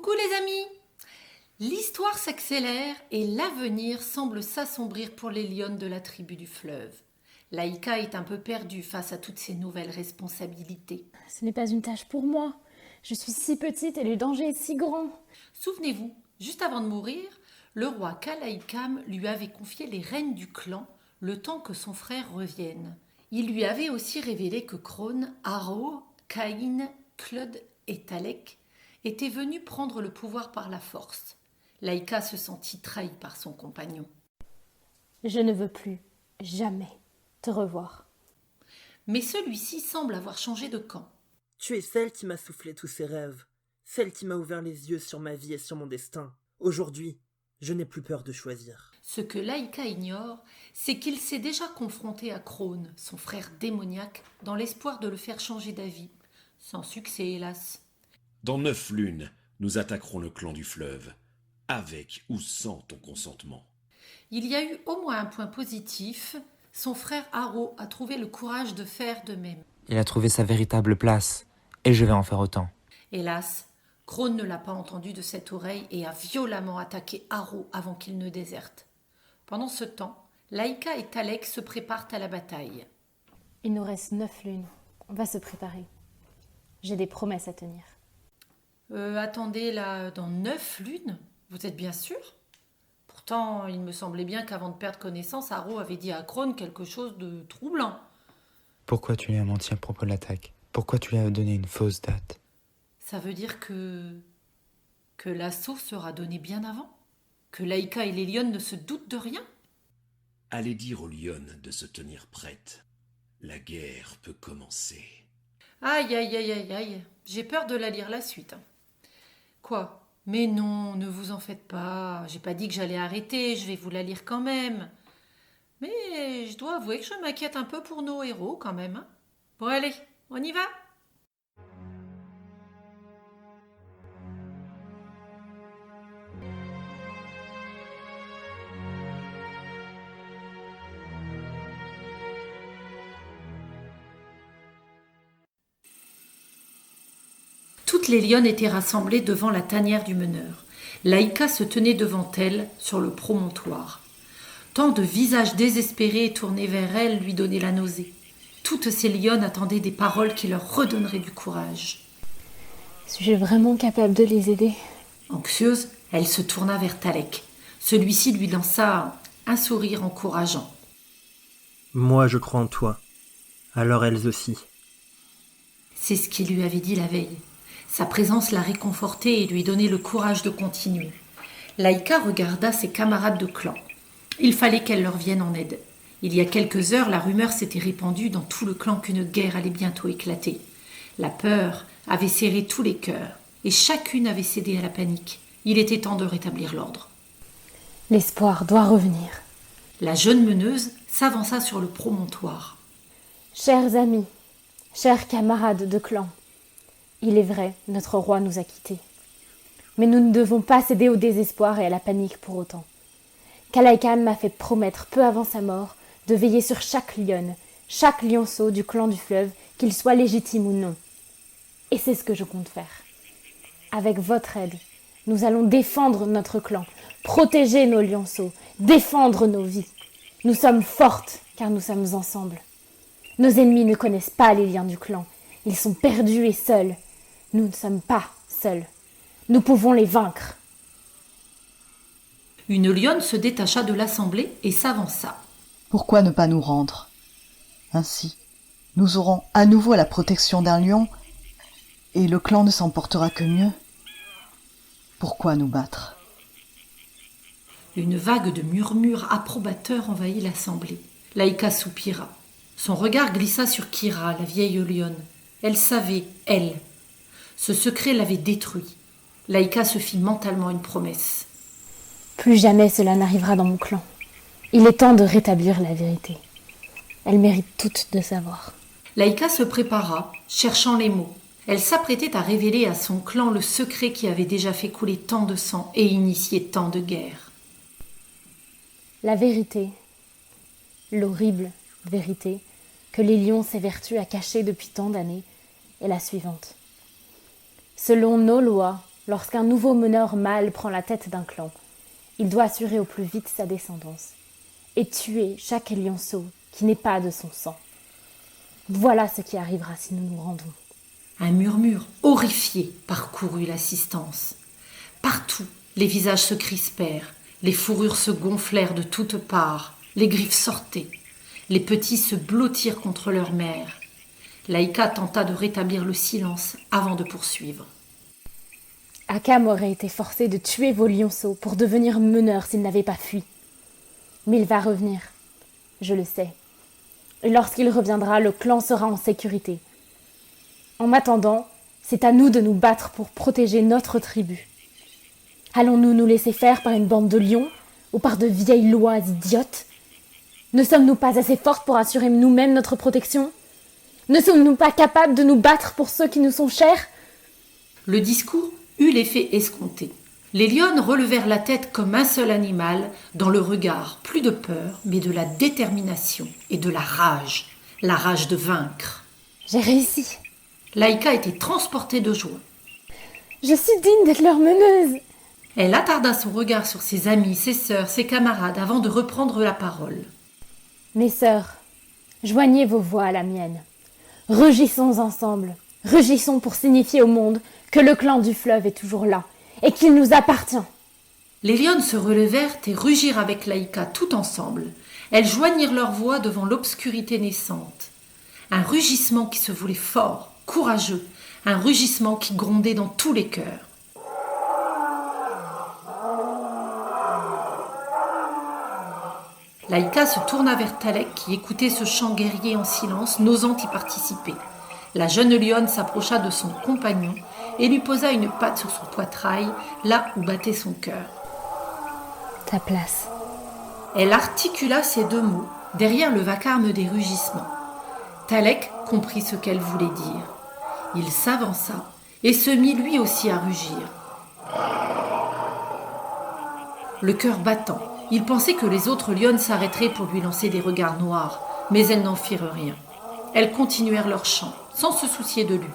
Coucou les amis! L'histoire s'accélère et l'avenir semble s'assombrir pour les lionnes de la tribu du fleuve. Laïka est un peu perdue face à toutes ces nouvelles responsabilités. Ce n'est pas une tâche pour moi. Je suis si petite et le danger est si grand. Souvenez-vous, juste avant de mourir, le roi Kalaïkam lui avait confié les rênes du clan le temps que son frère revienne. Il lui avait aussi révélé que Krone, Aro, Caïn, Claude et Talek étaient venus prendre le pouvoir par la force. Laïka se sentit trahie par son compagnon. Je ne veux plus, jamais, te revoir. Mais celui-ci semble avoir changé de camp. Tu es celle qui m'a soufflé tous ces rêves, celle qui m'a ouvert les yeux sur ma vie et sur mon destin. Aujourd'hui, je n'ai plus peur de choisir. Ce que Laïka ignore, c'est qu'il s'est déjà confronté à Krone, son frère démoniaque, dans l'espoir de le faire changer d'avis. Sans succès, hélas. Dans 9 lunes, nous attaquerons le clan du fleuve, avec ou sans ton consentement. Il y a eu au moins un point positif. Son frère Aro a trouvé le courage de faire de même. Il a trouvé sa véritable place, et je vais en faire autant. Hélas, Krone ne l'a pas entendu de cette oreille et a violemment attaqué Aro avant qu'il ne déserte. Pendant ce temps, Laïka et Talek se préparent à la bataille. Il nous reste 9 lunes. On va se préparer. J'ai des promesses à tenir. Attendez, là, dans 9 lunes? Vous êtes bien sûr? Pourtant, il me semblait bien qu'avant de perdre connaissance, Aro avait dit à Krone quelque chose de troublant. Pourquoi tu lui as menti à propos de l'attaque? Pourquoi tu lui as donné une fausse date? Ça veut dire que l'assaut sera donné bien avant? Que Laïka et les lionnes ne se doutent de rien? Allez dire aux lionnes de se tenir prêtes. La guerre peut commencer. Aïe, aïe, aïe, aïe, aïe. J'ai peur de la lire la suite. Quoi? Mais non, ne vous en faites pas. J'ai pas dit que j'allais arrêter, je vais vous la lire quand même. Mais je dois avouer que je m'inquiète un peu pour nos héros quand même. Hein. Bon allez, on y va? Toutes les lionnes étaient rassemblées devant la tanière du meneur. Laïka se tenait devant elle, sur le promontoire. Tant de visages désespérés tournés vers elle lui donnaient la nausée. Toutes ces lionnes attendaient des paroles qui leur redonneraient du courage. Suis-je vraiment capable de les aider? Anxieuse, elle se tourna vers Talek. Celui-ci lui lança un sourire encourageant. Moi, je crois en toi. Alors elles aussi. C'est ce qu'il lui avait dit la veille. Sa présence la réconfortait et lui donnait le courage de continuer. Laïka regarda ses camarades de clan. Il fallait qu'elle leur vienne en aide. Il y a quelques heures, la rumeur s'était répandue dans tout le clan qu'une guerre allait bientôt éclater. La peur avait serré tous les cœurs, et chacune avait cédé à la panique. Il était temps de rétablir l'ordre. L'espoir doit revenir. La jeune meneuse s'avança sur le promontoire. Chers amis, chers camarades de clan, il est vrai, notre roi nous a quittés. Mais nous ne devons pas céder au désespoir et à la panique pour autant. Kalaïkam m'a fait promettre peu avant sa mort de veiller sur chaque lionne, chaque lionceau du clan du fleuve, qu'il soit légitime ou non. Et c'est ce que je compte faire. Avec votre aide, nous allons défendre notre clan, protéger nos lionceaux, défendre nos vies. Nous sommes fortes car nous sommes ensemble. Nos ennemis ne connaissent pas les liens du clan. Ils sont perdus et seuls. Nous ne sommes pas seuls. Nous pouvons les vaincre. Une lionne se détacha de l'assemblée et s'avança. Pourquoi ne pas nous rendre? Ainsi, nous aurons à nouveau la protection d'un lion, et le clan ne s'en portera que mieux. Pourquoi nous battre? Une vague de murmures approbateurs envahit l'assemblée. Laïka soupira. Son regard glissa sur Kira, la vieille lionne. Elle savait, elle. Ce secret l'avait détruit. Laïka se fit mentalement une promesse. Plus jamais cela n'arrivera dans mon clan. Il est temps de rétablir la vérité. Elles méritent toutes de savoir. Laïka se prépara, cherchant les mots. Elle s'apprêtait à révéler à son clan le secret qui avait déjà fait couler tant de sang et initié tant de guerres. La vérité, l'horrible vérité que les lions s'évertuent à cacher depuis tant d'années, est la suivante. Selon nos lois, lorsqu'un nouveau meneur mâle prend la tête d'un clan, il doit assurer au plus vite sa descendance et tuer chaque lionceau qui n'est pas de son sang. Voilà ce qui arrivera si nous nous rendons. Un murmure horrifié parcourut l'assistance. Partout, les visages se crispèrent, les fourrures se gonflèrent de toutes parts, les griffes sortaient, les petits se blottirent contre leur mère. Laïka tenta de rétablir le silence avant de poursuivre. Akam aurait été forcé de tuer vos lionceaux pour devenir meneur s'il n'avait pas fui. Mais il va revenir, je le sais. Et lorsqu'il reviendra, le clan sera en sécurité. En attendant, c'est à nous de nous battre pour protéger notre tribu. Allons-nous nous laisser faire par une bande de lions ou par de vieilles lois idiotes? Ne sommes-nous pas assez fortes pour assurer nous-mêmes notre protection? Ne sommes-nous pas capables de nous battre pour ceux qui nous sont chers? Le discours eut l'effet escompté. Les lionnes relevèrent la tête comme un seul animal, dans le regard plus de peur, mais de la détermination et de la rage de vaincre. J'ai réussi. Laïka était transportée de joie. Je suis digne d'être leur meneuse. Elle attarda son regard sur ses amis, ses sœurs, ses camarades avant de reprendre la parole. Mes sœurs, joignez vos voix à la mienne. Rugissons ensemble. Rugissons pour signifier au monde que le clan du fleuve est toujours là et qu'il nous appartient. Les lionnes se relevèrent et rugirent avec Laïka tout ensemble. Elles joignirent leurs voix devant l'obscurité naissante. Un rugissement qui se voulait fort, courageux, un rugissement qui grondait dans tous les cœurs. Laïka se tourna vers Talek qui écoutait ce chant guerrier en silence, n'osant y participer. La jeune lionne s'approcha de son compagnon et lui posa une patte sur son poitrail, là où battait son cœur. Ta place. Elle articula ces deux mots, derrière le vacarme des rugissements. Talek comprit ce qu'elle voulait dire. Il s'avança et se mit lui aussi à rugir. Le cœur battant, il pensait que les autres lionnes s'arrêteraient pour lui lancer des regards noirs, mais elles n'en firent rien. Elles continuèrent leur chant, sans se soucier de lui.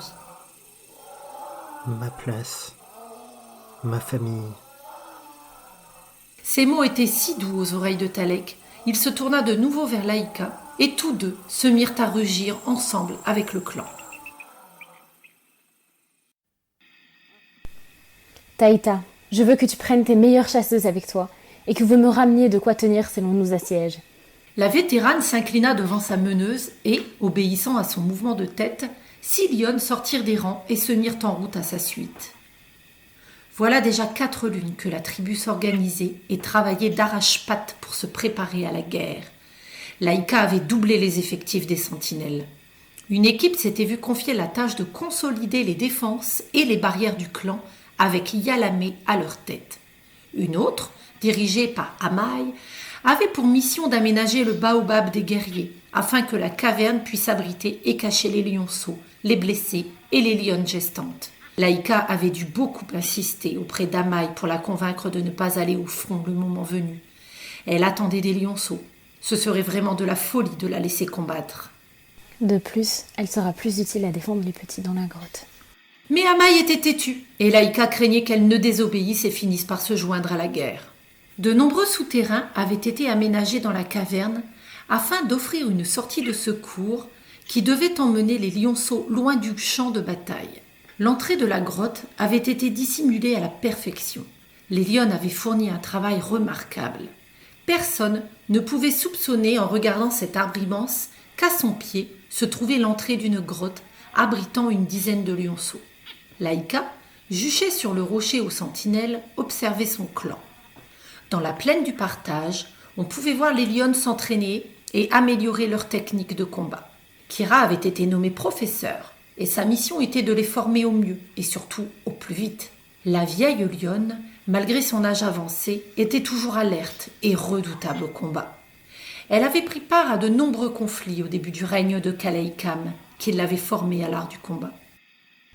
Ma place, ma famille. Ces mots étaient si doux aux oreilles de Talek, il se tourna de nouveau vers Laïka, et tous deux se mirent à rugir ensemble avec le clan. Taïta, je veux que tu prennes tes meilleures chasseuses avec toi et que vous me rameniez de quoi tenir si l'on nous assiège. La vétérane s'inclina devant sa meneuse et, obéissant à son mouvement de tête, 6 lionnes sortirent des rangs et se mirent en route à sa suite. Voilà déjà 4 lunes que la tribu s'organisait et travaillait d'arrache-patte pour se préparer à la guerre. Laïka avait doublé les effectifs des sentinelles. Une équipe s'était vue confier la tâche de consolider les défenses et les barrières du clan avec Yalamé à leur tête. Une autre, dirigée par Amaï, avait pour mission d'aménager le baobab des guerriers afin que la caverne puisse abriter et cacher les lionceaux, les blessés et les lionnes gestantes. Laïka avait dû beaucoup insister auprès d'Amaï pour la convaincre de ne pas aller au front le moment venu. Elle attendait des lionceaux. Ce serait vraiment de la folie de la laisser combattre. De plus, elle sera plus utile à défendre les petits dans la grotte. Mais Amaï était têtue, et Laïka craignait qu'elle ne désobéisse et finisse par se joindre à la guerre. De nombreux souterrains avaient été aménagés dans la caverne afin d'offrir une sortie de secours qui devait emmener les lionceaux loin du champ de bataille. L'entrée de la grotte avait été dissimulée à la perfection. Les lionnes avaient fourni un travail remarquable. Personne ne pouvait soupçonner en regardant cet arbre immense qu'à son pied se trouvait l'entrée d'une grotte abritant une dizaine de lionceaux. Laïka, juchée sur le rocher aux sentinelles, observait son clan. Dans la plaine du partage, on pouvait voir les lionnes s'entraîner et améliorer leur technique de combat. Kira avait été nommé professeur et sa mission était de les former au mieux et surtout au plus vite. La vieille lionne, malgré son âge avancé, était toujours alerte et redoutable au combat. Elle avait pris part à de nombreux conflits au début du règne de Kalaïkam, qui l'avait formée à l'art du combat.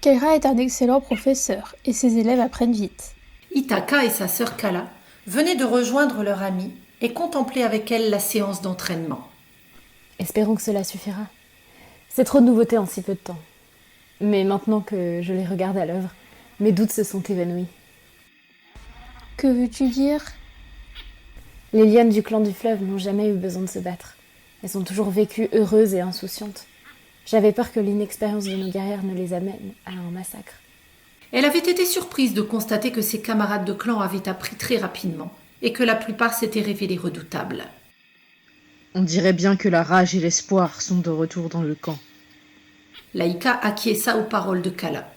Kaira est un excellent professeur et ses élèves apprennent vite. Itaka et sa sœur Kala venaient de rejoindre leur amie et contemplaient avec elle la séance d'entraînement. Espérons que cela suffira. C'est trop de nouveautés en si peu de temps. Mais maintenant que je les regarde à l'œuvre, mes doutes se sont évanouis. Que veux-tu dire? Les lionnes du clan du fleuve n'ont jamais eu besoin de se battre. Elles ont toujours vécu heureuses et insouciantes. J'avais peur que l'inexpérience de nos guerrières ne les amène à un massacre. Elle avait été surprise de constater que ses camarades de clan avaient appris très rapidement et que la plupart s'étaient révélés redoutables. On dirait bien que la rage et l'espoir sont de retour dans le camp. Laïka acquiesça aux paroles de Kala.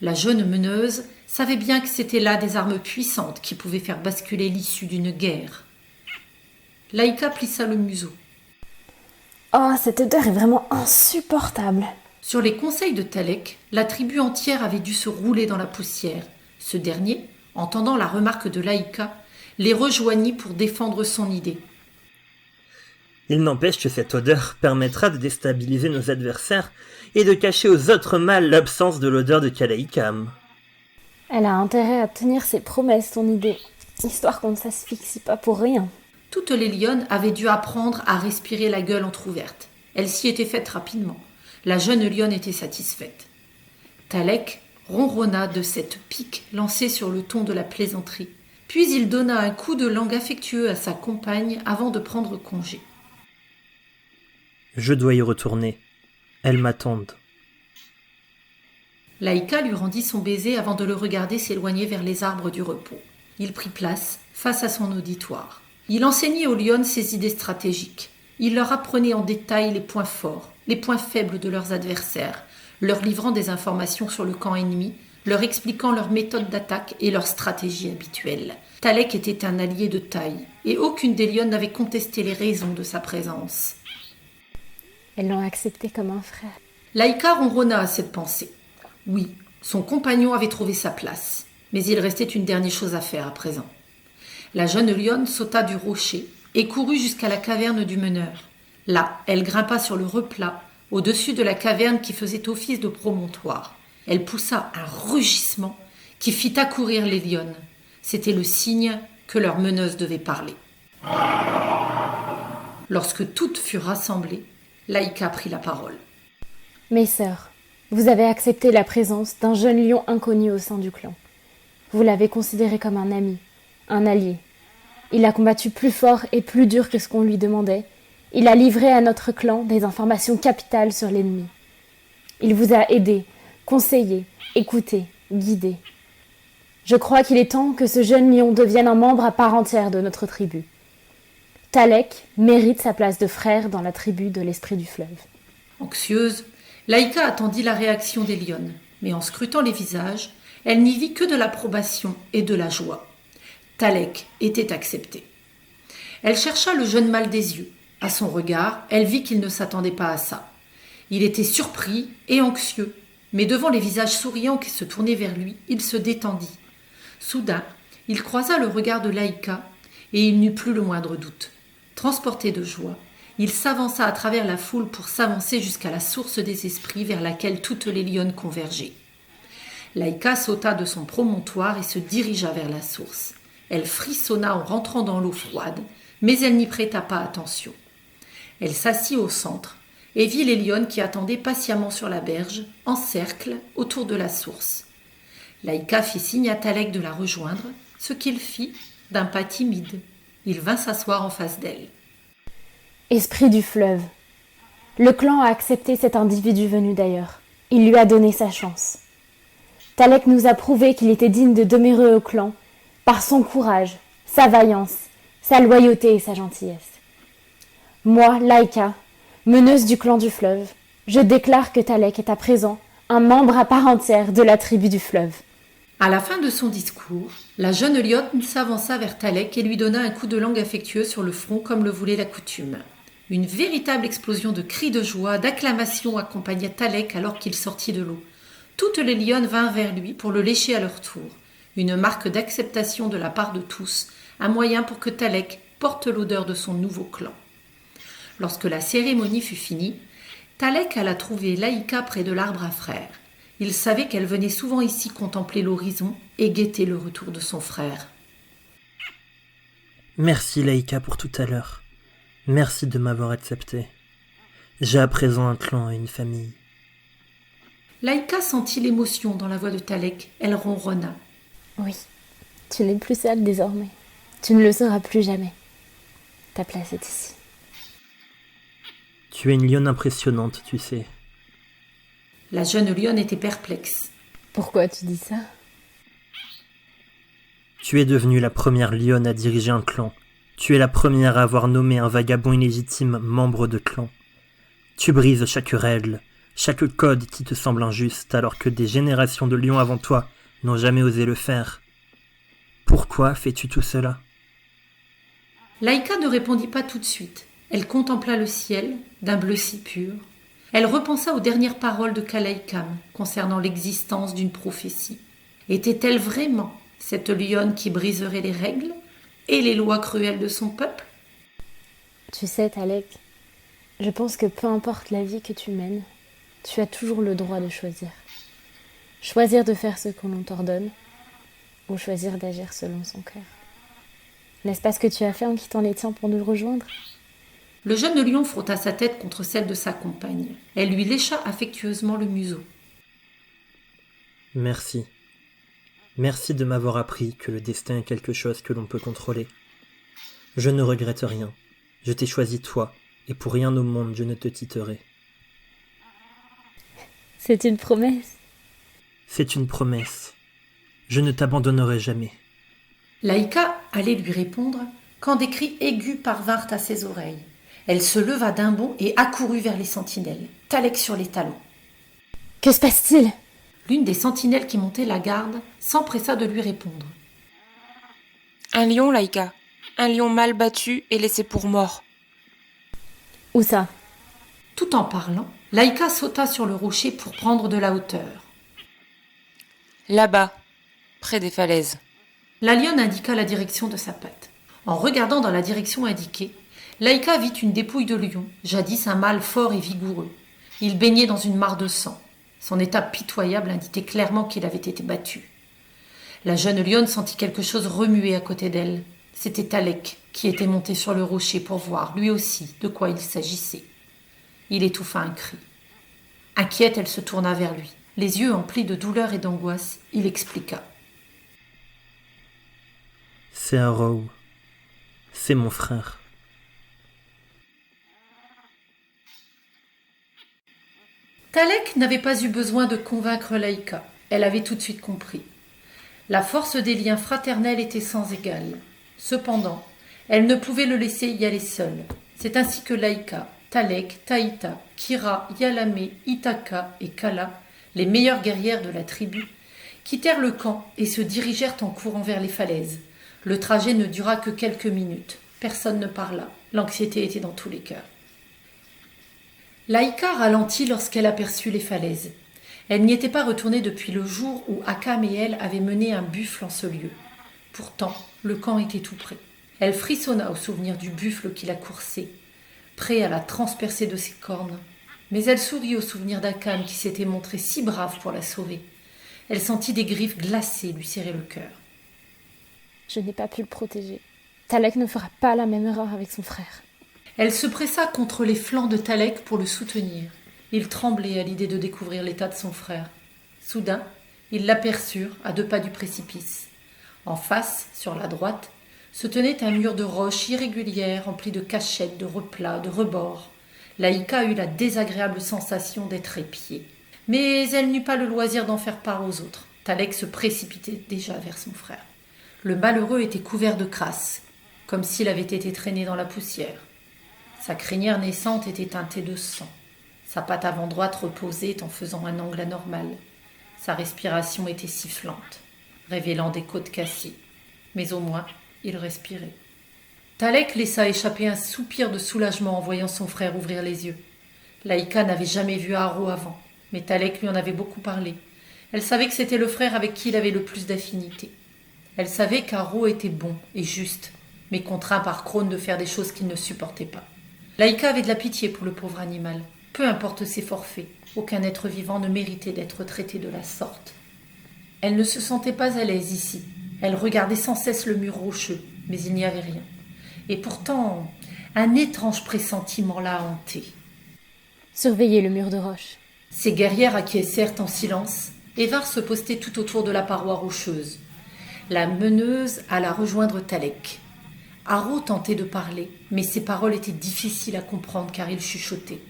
La jeune meneuse savait bien que c'étaient là des armes puissantes qui pouvaient faire basculer l'issue d'une guerre. Laïka plissa le museau. Oh, cette odeur est vraiment insupportable. Sur les conseils de Talek, la tribu entière avait dû se rouler dans la poussière. Ce dernier, entendant la remarque de Laïka, les rejoignit pour défendre son idée. Il n'empêche que cette odeur permettra de déstabiliser nos adversaires et de cacher aux autres mâles l'absence de l'odeur de Kalaïkam. Elle a intérêt à tenir ses promesses, ton idée, histoire qu'on ne s'asphyxie pas pour rien. Toutes les lionnes avaient dû apprendre à respirer la gueule entr'ouverte. Elles s'y étaient faites rapidement. La jeune lionne était satisfaite. Talek ronronna de cette pique lancée sur le ton de la plaisanterie. Puis il donna un coup de langue affectueux à sa compagne avant de prendre congé. Je dois y retourner. Elles m'attendent. Laïka lui rendit son baiser avant de le regarder s'éloigner vers les arbres du repos. Il prit place face à son auditoire. Il enseignait aux lionnes ses idées stratégiques. Il leur apprenait en détail les points forts, les points faibles de leurs adversaires, leur livrant des informations sur le camp ennemi, leur expliquant leurs méthodes d'attaque et leurs stratégies habituelles. Talek était un allié de taille, et aucune des lionnes n'avait contesté les raisons de sa présence. Elles l'ont accepté comme un frère. Laïka ronronna à cette pensée. Oui, son compagnon avait trouvé sa place, mais il restait une dernière chose à faire à présent. La jeune lionne sauta du rocher et courut jusqu'à la caverne du meneur. Là, elle grimpa sur le replat, au-dessus de la caverne qui faisait office de promontoire. Elle poussa un rugissement qui fit accourir les lionnes. C'était le signe que leur meneuse devait parler. Lorsque toutes furent rassemblées, Laïka prit la parole. Mes sœurs, vous avez accepté la présence d'un jeune lion inconnu au sein du clan. Vous l'avez considéré comme un ami, un allié. Il a combattu plus fort et plus dur que ce qu'on lui demandait. Il a livré à notre clan des informations capitales sur l'ennemi. Il vous a aidé, conseillé, écouté, guidé. Je crois qu'il est temps que ce jeune lion devienne un membre à part entière de notre tribu. Talek mérite sa place de frère dans la tribu de l'Esprit du Fleuve. Anxieuse, Laïka attendit la réaction des lionnes, mais en scrutant les visages, elle n'y vit que de l'approbation et de la joie. Talek était accepté. Elle chercha le jeune mâle des yeux. À son regard, elle vit qu'il ne s'attendait pas à ça. Il était surpris et anxieux, mais devant les visages souriants qui se tournaient vers lui, il se détendit. Soudain, il croisa le regard de Laïka et il n'eut plus le moindre doute. Transporté de joie, il s'avança à travers la foule pour s'avancer jusqu'à la source des esprits vers laquelle toutes les lionnes convergeaient. Laïka sauta de son promontoire et se dirigea vers la source. Elle frissonna en rentrant dans l'eau froide, mais elle n'y prêta pas attention. Elle s'assit au centre et vit les lionnes qui attendaient patiemment sur la berge, en cercle, autour de la source. Laïka fit signe à Talek de la rejoindre, ce qu'il fit d'un pas timide. Il vint s'asseoir en face d'elle. Esprit du fleuve. Le clan a accepté cet individu venu d'ailleurs. Il lui a donné sa chance. Talek nous a prouvé qu'il était digne de demeurer au clan par son courage, sa vaillance, sa loyauté et sa gentillesse. Moi, Laïka, meneuse du clan du fleuve, je déclare que Talek est à présent un membre à part entière de la tribu du fleuve. À la fin de son discours, la jeune lionne s'avança vers Talek et lui donna un coup de langue affectueux sur le front comme le voulait la coutume. Une véritable explosion de cris de joie, d'acclamations accompagna Talek alors qu'il sortit de l'eau. Toutes les lionnes vinrent vers lui pour le lécher à leur tour. Une marque d'acceptation de la part de tous, un moyen pour que Talek porte l'odeur de son nouveau clan. Lorsque la cérémonie fut finie, Talek alla trouver Laïka près de l'arbre à frères. Il savait qu'elle venait souvent ici contempler l'horizon et guetter le retour de son frère. Merci Laïka pour tout à l'heure. Merci de m'avoir accepté. J'ai à présent un clan et une famille. Laïka sentit l'émotion dans la voix de Talek. Elle ronronna. Oui, Tu n'es plus seule désormais. Tu ne le seras plus jamais. Ta place est ici. Tu es une lionne impressionnante, tu sais. La jeune lionne était perplexe. Pourquoi tu dis ça? Tu es devenue la première lionne à diriger un clan. Tu es la première à avoir nommé un vagabond illégitime membre de clan. Tu brises chaque règle, chaque code qui te semble injuste, alors que des générations de lions avant toi n'ont jamais osé le faire. Pourquoi fais-tu tout cela? Laïka ne répondit pas tout de suite. Elle contempla le ciel, d'un bleu si pur. Elle repensa aux dernières paroles de Kalaïkam concernant l'existence d'une prophétie. Était-elle vraiment cette lionne qui briserait les règles et les lois cruelles de son peuple? Tu sais, Talek, je pense que peu importe la vie que tu mènes, tu as toujours le droit de choisir. Choisir de faire ce que l'on t'ordonne ou choisir d'agir selon son cœur. N'est-ce pas ce que tu as fait en quittant les tiens pour nous rejoindre? Le jeune lion frotta sa tête contre celle de sa compagne. Elle lui lécha affectueusement le museau. Merci. Merci de m'avoir appris que le destin est quelque chose que l'on peut contrôler. Je ne regrette rien. Je t'ai choisi toi, et pour rien au monde je ne te quitterai. C'est une promesse. C'est une promesse. Je ne t'abandonnerai jamais. Laïka allait lui répondre quand des cris aigus parvinrent à ses oreilles. Elle se leva d'un bond et accourut vers les sentinelles, Talek sur les talons. Que se passe-t-il? L'une des sentinelles qui montait la garde s'empressa de lui répondre. Un lion, Laïka. Un lion mal battu et laissé pour mort. Où ça? Tout en parlant, Laïka sauta sur le rocher pour prendre de la hauteur. Là-bas, près des falaises. La lionne indiqua la direction de sa patte. En regardant dans la direction indiquée, Laïka vit une dépouille de lion, jadis un mâle fort et vigoureux. Il baignait dans une mare de sang. Son état pitoyable indiquait clairement qu'il avait été battu. La jeune lionne sentit quelque chose remuer à côté d'elle. C'était Talek qui était monté sur le rocher pour voir, lui aussi, de quoi il s'agissait. Il étouffa un cri. Inquiète, elle se tourna vers lui. Les yeux emplis de douleur et d'angoisse, il expliqua. C'est Arrow. C'est mon frère. Talek n'avait pas eu besoin de convaincre Laïka. Elle avait tout de suite compris. La force des liens fraternels était sans égale. Cependant, elle ne pouvait le laisser y aller seule. C'est ainsi que Laïka, Talek, Taïta, Kira, Yalame, Itaka et Kala, les meilleures guerrières de la tribu, quittèrent le camp et se dirigèrent en courant vers les falaises. Le trajet ne dura que quelques minutes. Personne ne parla. L'anxiété était dans tous les cœurs. Laïka ralentit lorsqu'elle aperçut les falaises. Elle n'y était pas retournée depuis le jour où Akam et elle avaient mené un buffle en ce lieu. Pourtant, le camp était tout près. Elle frissonna au souvenir du buffle qui la coursait, prêt à la transpercer de ses cornes. Mais elle sourit au souvenir d'Akam qui s'était montré si brave pour la sauver. Elle sentit des griffes glacées lui serrer le cœur. Je n'ai pas pu le protéger. Talek ne fera pas la même erreur avec son frère. Elle se pressa contre les flancs de Talek pour le soutenir. Il tremblait à l'idée de découvrir l'état de son frère. Soudain, ils l'aperçurent à 2 pas du précipice. En face, sur la droite, se tenait un mur de roches irrégulières rempli de cachettes, de replats, de rebords. Laïka eut la désagréable sensation d'être épiée. Mais elle n'eut pas le loisir d'en faire part aux autres. Talek se précipitait déjà vers son frère. Le malheureux était couvert de crasse, comme s'il avait été traîné dans la poussière. Sa crinière naissante était teintée de sang. Sa patte avant droite reposait en faisant un angle anormal. Sa respiration était sifflante, révélant des côtes cassées. Mais au moins, il respirait. Talek laissa échapper un soupir de soulagement en voyant son frère ouvrir les yeux. Laïka n'avait jamais vu Haro avant, mais Talek lui en avait beaucoup parlé. Elle savait que c'était le frère avec qui il avait le plus d'affinité. Elle savait qu'Haro était bon et juste, mais contraint par Krone de faire des choses qu'il ne supportait pas. Laïka avait de la pitié pour le pauvre animal. Peu importe ses forfaits, aucun être vivant ne méritait d'être traité de la sorte. Elle ne se sentait pas à l'aise ici. Elle regardait sans cesse le mur rocheux, mais il n'y avait rien. Et pourtant, un étrange pressentiment la hantait. Surveillez le mur de roche. Ces guerrières acquiescèrent en silence et vinrent se poster tout autour de la paroi rocheuse. La meneuse alla rejoindre Talek. Haro tentait de parler, mais ses paroles étaient difficiles à comprendre car il chuchotait.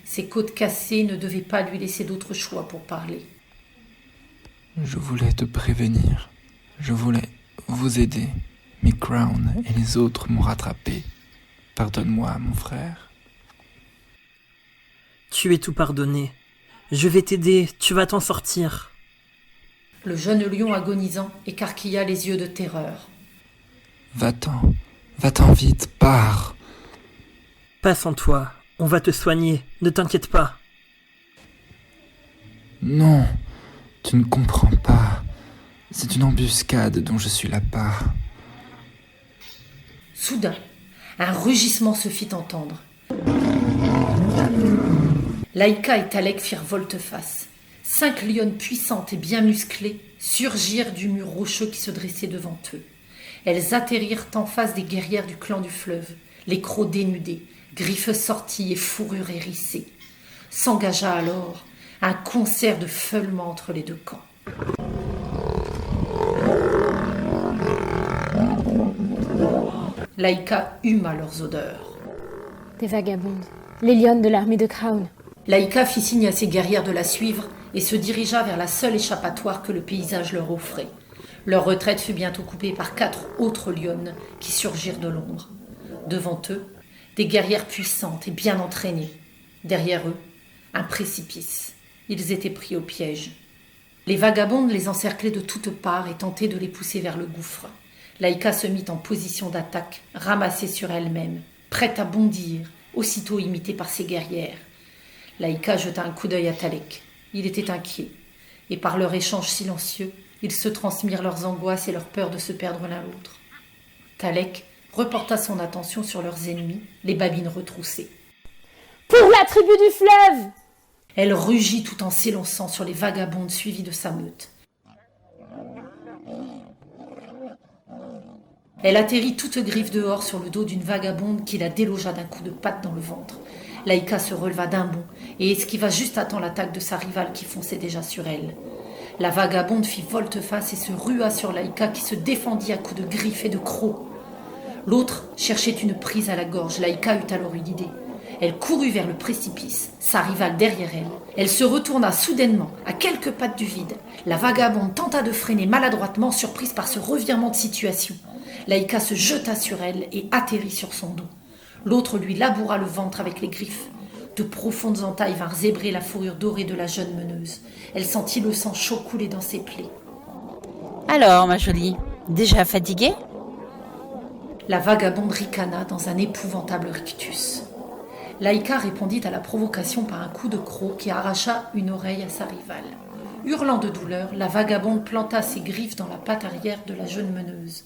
Ses côtes cassées ne devaient pas lui laisser d'autre choix pour parler. Je voulais te prévenir. Je voulais vous aider. Mais Crown et les autres m'ont rattrapé. Pardonne-moi, mon frère. Tu es tout pardonné. Je vais t'aider, tu vas t'en sortir. Le jeune lion agonisant écarquilla les yeux de terreur. Va-t'en vite, pars. Pas sans toi, on va te soigner, ne t'inquiète pas. Non, tu ne comprends pas. C'est une embuscade dont je suis la part. Soudain, un rugissement se fit entendre. Laïka et Talek firent volte-face. 5 lionnes puissantes et bien musclées surgirent du mur rocheux qui se dressait devant eux. Elles atterrirent en face des guerrières du clan du fleuve, les crocs dénudés, griffes sorties et fourrures hérissées. S'engagea alors un concert de feulements entre les deux camps. Laïka huma leurs odeurs. Des vagabondes, les lionnes de l'armée de Crown. Laïka fit signe à ses guerrières de la suivre et se dirigea vers la seule échappatoire que le paysage leur offrait. Leur retraite fut bientôt coupée par 4 autres lionnes qui surgirent de l'ombre. Devant eux, des guerrières puissantes et bien entraînées. Derrière eux, un précipice. Ils étaient pris au piège. Les vagabondes les encerclaient de toutes parts et tentaient de les pousser vers le gouffre. Laïka se mit en position d'attaque, ramassée sur elle-même, prête à bondir, aussitôt imitée par ses guerrières. Laïka jeta un coup d'œil à Talek. Il était inquiet, et par leur échange silencieux, ils se transmirent leurs angoisses et leur peur de se perdre l'un l'autre. Talek reporta son attention sur leurs ennemis, les babines retroussées. Pour la tribu du fleuve! Elle rugit tout en s'élançant sur les vagabondes suivies de sa meute. Elle atterrit toute griffe dehors sur le dos d'une vagabonde qui la délogea d'un coup de patte dans le ventre. Laïka se releva d'un bond et esquiva juste à temps l'attaque de sa rivale qui fonçait déjà sur elle. La vagabonde fit volte-face et se rua sur Laïka qui se défendit à coups de griffes et de crocs. L'autre cherchait une prise à la gorge. Laïka eut alors une idée. Elle courut vers le précipice, sa rivale derrière elle. Elle se retourna soudainement, à quelques pattes du vide. La vagabonde tenta de freiner maladroitement, surprise par ce revirement de situation. Laïka se jeta sur elle et atterrit sur son dos. L'autre lui laboura le ventre avec les griffes. De profondes entailles vinrent zébrer la fourrure dorée de la jeune meneuse. Elle sentit le sang chaud couler dans ses plaies. Alors, ma jolie, déjà fatiguée ? La vagabonde ricana dans un épouvantable rictus. Laïka répondit à la provocation par un coup de croc qui arracha une oreille à sa rivale. Hurlant de douleur, la vagabonde planta ses griffes dans la patte arrière de la jeune meneuse.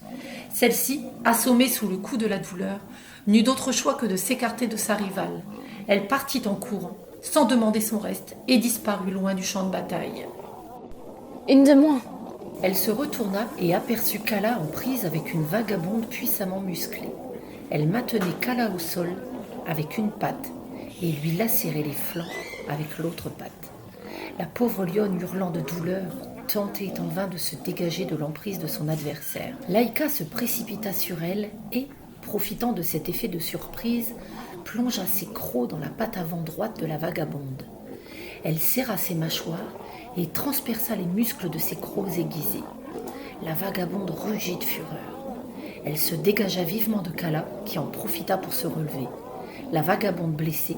Celle-ci, assommée sous le coup de la douleur, n'eut d'autre choix que de s'écarter de sa rivale. Elle partit en courant, sans demander son reste, et disparut loin du champ de bataille. Une de moins. Elle se retourna et aperçut Kala en prise avec une vagabonde puissamment musclée. Elle maintenait Kala au sol avec une patte et lui lacérait les flancs avec l'autre patte. La pauvre lionne, hurlant de douleur, tentait en vain de se dégager de l'emprise de son adversaire. Laïka se précipita sur elle et, profitant de cet effet de surprise, plongea ses crocs dans la patte avant droite de la vagabonde. Elle serra ses mâchoires et transperça les muscles de ses crocs aiguisés. La vagabonde rugit de fureur. Elle se dégagea vivement de Kala, qui en profita pour se relever. La vagabonde blessée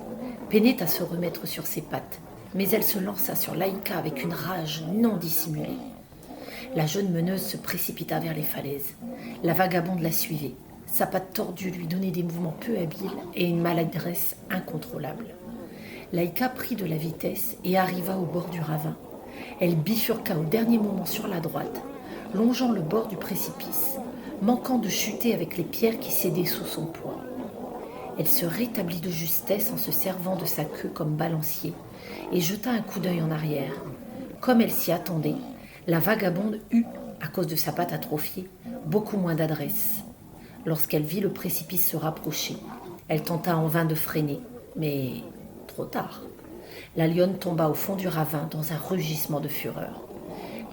peinait à se remettre sur ses pattes, mais elle se lança sur Laïka avec une rage non dissimulée. La jeune meneuse se précipita vers les falaises. La vagabonde la suivait. Sa patte tordue lui donnait des mouvements peu habiles et une maladresse incontrôlable. Laïka prit de la vitesse et arriva au bord du ravin. Elle bifurqua au dernier moment sur la droite, longeant le bord du précipice, manquant de chuter avec les pierres qui cédaient sous son poids. Elle se rétablit de justesse en se servant de sa queue comme balancier et jeta un coup d'œil en arrière. Comme elle s'y attendait, la vagabonde eut, à cause de sa patte atrophiée, beaucoup moins d'adresse. Lorsqu'elle vit le précipice se rapprocher, elle tenta en vain de freiner, mais trop tard. La lionne tomba au fond du ravin dans un rugissement de fureur.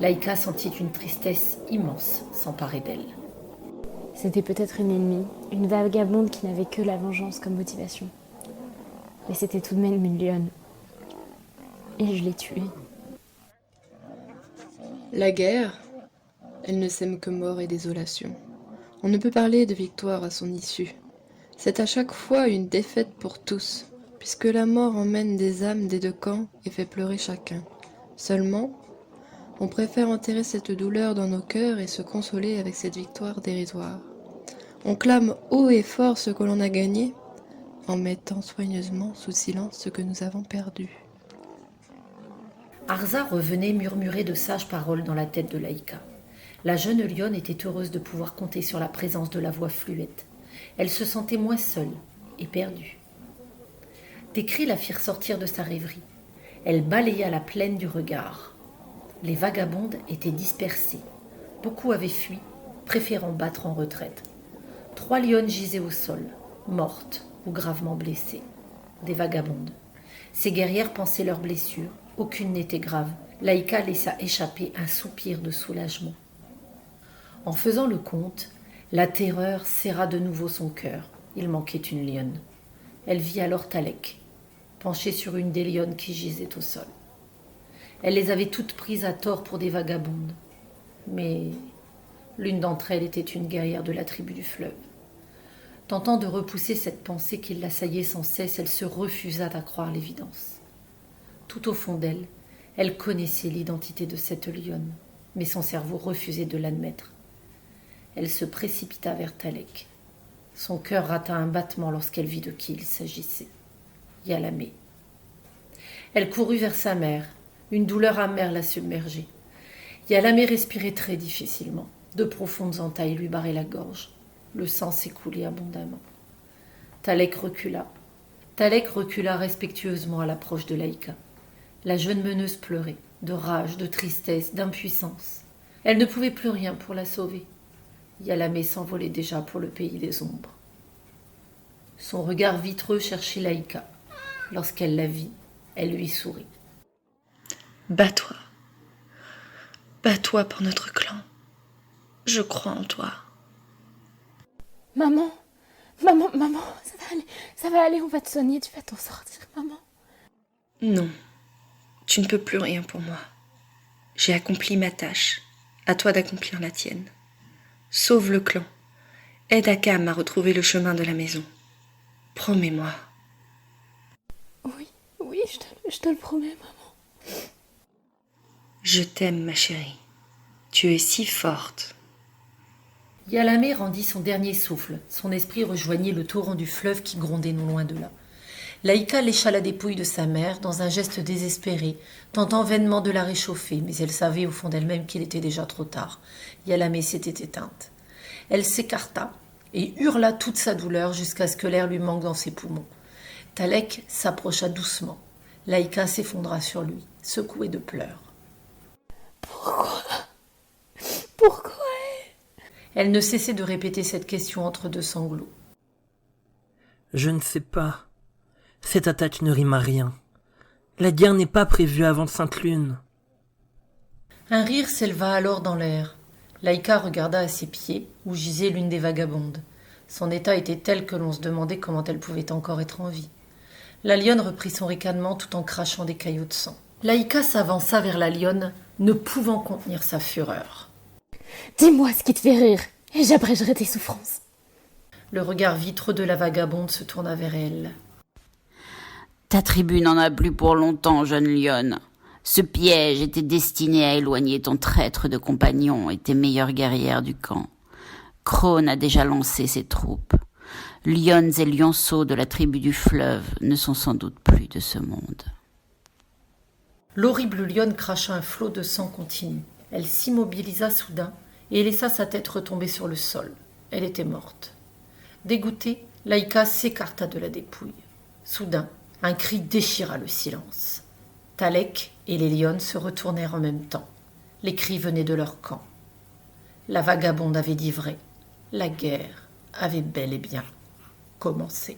Laïka sentit une tristesse immense s'emparer d'elle. C'était peut-être une ennemie, une vagabonde qui n'avait que la vengeance comme motivation. Mais c'était tout de même une lionne. Et je l'ai tuée. La guerre, elle ne sème que mort et désolation. On ne peut parler de victoire à son issue. C'est à chaque fois une défaite pour tous, puisque la mort emmène des âmes des deux camps et fait pleurer chacun. Seulement, on préfère enterrer cette douleur dans nos cœurs et se consoler avec cette victoire dérisoire. On clame haut et fort ce que l'on a gagné, en mettant soigneusement sous silence ce que nous avons perdu. Arza revenait murmurer de sages paroles dans la tête de Laïka. La jeune lionne était heureuse de pouvoir compter sur la présence de la voix fluette. Elle se sentait moins seule et perdue. Des cris la firent sortir de sa rêverie. Elle balaya la plaine du regard. Les vagabondes étaient dispersées. Beaucoup avaient fui, préférant battre en retraite. 3 lionnes gisaient au sol, mortes ou gravement blessées. Des vagabondes. Ces guerrières pensaient leurs blessures. Aucune n'était grave. Laïka laissa échapper un soupir de soulagement. En faisant le compte, la terreur serra de nouveau son cœur. Il manquait une lionne. Elle vit alors Talek, penchée sur une des lionnes qui gisaient au sol. Elle les avait toutes prises à tort pour des vagabondes. Mais l'une d'entre elles était une guerrière de la tribu du fleuve. Tentant de repousser cette pensée qui l'assaillait sans cesse, elle se refusa à croire l'évidence. Tout au fond d'elle, elle connaissait l'identité de cette lionne, mais son cerveau refusait de l'admettre. Elle se précipita vers Talek. Son cœur rata un battement lorsqu'elle vit de qui il s'agissait. Yalamé. Elle courut vers sa mère. Une douleur amère la submergeait. Yalamé respirait très difficilement. De profondes entailles lui barraient la gorge. Le sang s'écoulait abondamment. Talek recula. Talek recula respectueusement à l'approche de Laïka. La jeune meneuse pleurait, de rage, de tristesse, d'impuissance. Elle ne pouvait plus rien pour la sauver. Yalamé s'envolait déjà pour le pays des ombres. Son regard vitreux cherchait Laïka. Lorsqu'elle la vit, elle lui sourit. « Bats-toi. Bats-toi pour notre clan. Je crois en toi. » Maman, ça va aller, on va te soigner, tu vas t'en sortir, maman. Non, tu ne peux plus rien pour moi. J'ai accompli ma tâche, à toi d'accomplir la tienne. Sauve le clan, aide Akam à retrouver le chemin de la maison. Promets-moi. Oui, je te le promets, maman. Je t'aime, ma chérie. Tu es si forte. Yalamé rendit son dernier souffle. Son esprit rejoignit le torrent du fleuve qui grondait non loin de là. Laïka lécha la dépouille de sa mère dans un geste désespéré, tentant vainement de la réchauffer, mais elle savait au fond d'elle-même qu'il était déjà trop tard. Yalamé s'était éteinte. Elle s'écarta et hurla toute sa douleur jusqu'à ce que l'air lui manque dans ses poumons. Talek s'approcha doucement. Laïka s'effondra sur lui, secouée de pleurs. Pourquoi Elle ne cessait de répéter cette question entre deux sanglots. Je ne sais pas. Cette attaque ne rime à rien. La guerre n'est pas prévue avant Sainte-Lune. Un rire s'éleva alors dans l'air. Laïka regarda à ses pieds, où gisait l'une des vagabondes. Son état était tel que l'on se demandait comment elle pouvait encore être en vie. La lionne reprit son ricanement tout en crachant des caillots de sang. Laïka s'avança vers la lionne, ne pouvant contenir sa fureur. « Dis-moi ce qui te fait rire, et j'abrégerai tes souffrances. » Le regard vitreux de la vagabonde se tourna vers elle. « Ta tribu n'en a plus pour longtemps, jeune lionne. Ce piège était destiné à éloigner ton traître de compagnon et tes meilleures guerrières du camp. Krone a déjà lancé ses troupes. Lionnes et lionceaux de la tribu du fleuve ne sont sans doute plus de ce monde. » L'horrible lionne cracha un flot de sang continu. Elle s'immobilisa soudain et laissa sa tête retomber sur le sol. Elle était morte. Dégoûtée, Laïka s'écarta de la dépouille. Soudain, un cri déchira le silence. Talek et les lionnes se retournèrent en même temps. Les cris venaient de leur camp. La vagabonde avait dit vrai. La guerre avait bel et bien commencé.